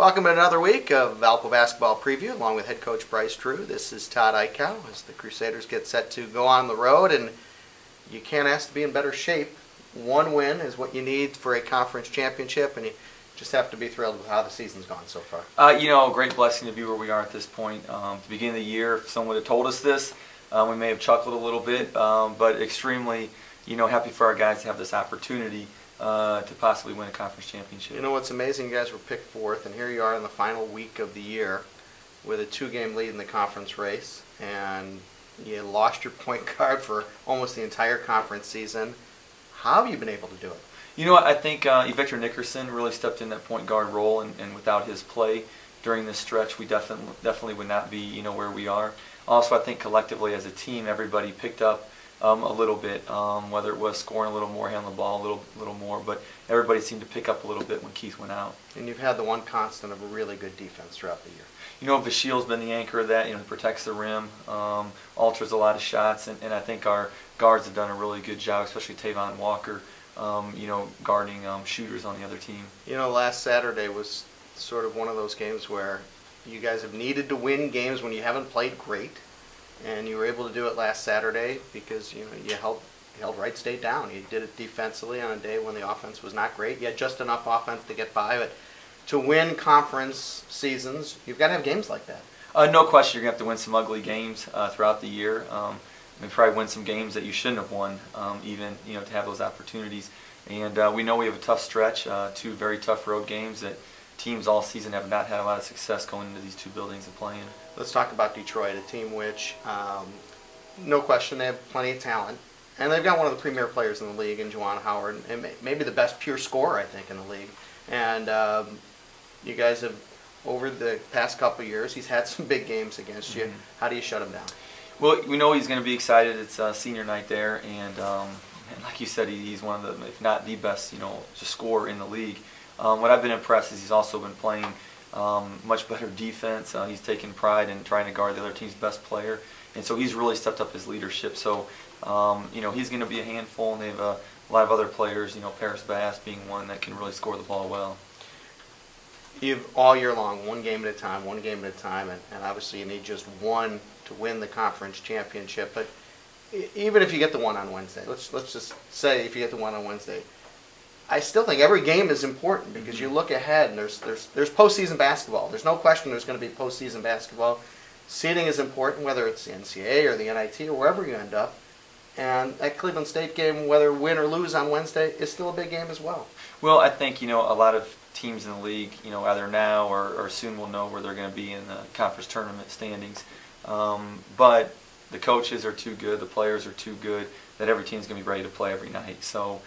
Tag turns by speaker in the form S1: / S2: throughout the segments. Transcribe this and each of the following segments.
S1: Welcome to another week of Valpo basketball preview, along with head coach Bryce Drew. This is Todd Eichow as the Crusaders get set to go on the road, and you can't ask to be in better shape. One win is what you need for a conference championship, and you just have to be thrilled with how the season's gone so far.
S2: Great blessing to be where we are at this point. At the beginning of the year, if someone had told us this, we may have chuckled a little bit, but extremely, happy for our guys to have this opportunity to possibly win a conference championship.
S1: You know what's amazing? You guys were picked fourth, and here you are in the final week of the year with a two-game lead in the conference race, and you lost your point guard for almost the entire conference season. How have you been able to do it?
S2: You know what, I think Victor Nickerson really stepped in that point guard role, and without his play during this stretch, we definitely would not be where we are. Also, I think collectively as a team, everybody picked up a little bit, whether it was scoring a little more, handling the ball a little more, but everybody seemed to pick up a little bit when Keith went out.
S1: And you've had the one constant of a really good defense throughout the year.
S2: Vashiel's been the anchor of that. He protects the rim, alters a lot of shots, and I think our guards have done a really good job, especially Tavon Walker, guarding shooters on the other team.
S1: Last Saturday was sort of one of those games where you guys have needed to win games when you haven't played great, and you were able to do it last Saturday because you held Wright State down. You did it defensively on a day when the offense was not great. You had just enough offense to get by, but to win conference seasons, you've got to have games like that.
S2: No question, you're going to have to win some ugly games throughout the year. Probably win some games that you shouldn't have won, to have those opportunities. And we know we have a tough stretch, two very tough road games that teams all season have not had a lot of success going into these two buildings and playing.
S1: Let's talk about Detroit, a team which, no question, they have plenty of talent. And they've got one of the premier players in the league in Juwan Howard, and maybe the best pure scorer, I think, in the league. And you guys have, over the past couple of years, he's had some big games against you. How do you shut him down?
S2: Well, we know he's going to be excited. It's senior night there, and like you said, he's one of the, if not the best, just scorer in the league. What I've been impressed is he's also been playing much better defense. He's taken pride in trying to guard the other team's best player, and so he's really stepped up his leadership. So, he's going to be a handful, and they have a lot of other players. Paris Bass being one that can really score the ball well.
S1: You've all year long, one game at a time, and obviously you need just one to win the conference championship. But even if you get the one on Wednesday, let's just say if you get the one on Wednesday, I still think every game is important because you look ahead and there's postseason basketball. There's no question there's going to be postseason basketball. Seeding is important, whether it's the NCAA or the NIT or wherever you end up. And that Cleveland State game, whether win or lose on Wednesday, is still a big game as well.
S2: Well, I think a lot of teams in the league, either now or soon will know where they're going to be in the conference tournament standings. But the coaches are too good, the players are too good, that every team's going to be ready to play every night. So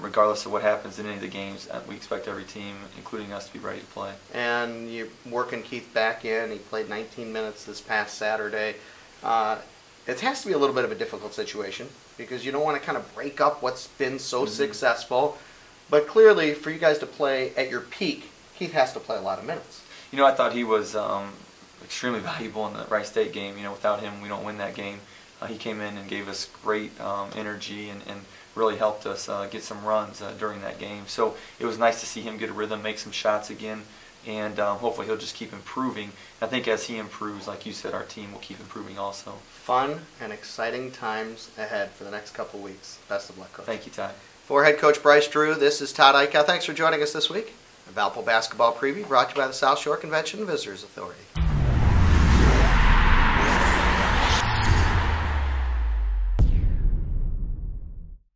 S2: regardless of what happens in any of the games, we expect every team, including us, to be ready to play.
S1: And you're working Keith back in. He played 19 minutes this past Saturday. It has to be a little bit of a difficult situation because you don't want to kind of break up what's been so successful. But clearly, for you guys to play at your peak, Keith has to play a lot of minutes.
S2: I thought he was extremely valuable in the Wright State game. Without him, we don't win that game. He came in and gave us great energy and really helped us get some runs during that game. So it was nice to see him get a rhythm, make some shots again, and hopefully he'll just keep improving. I think as he improves, like you said, our team will keep improving also.
S1: Fun and exciting times ahead for the next couple of weeks. Best of luck, Coach.
S2: Thank you, Todd.
S1: For head coach Bryce Drew, this is Todd Eichow. Thanks for joining us this week. A Valpo basketball preview brought to you by the South Shore Convention and Visitors Authority.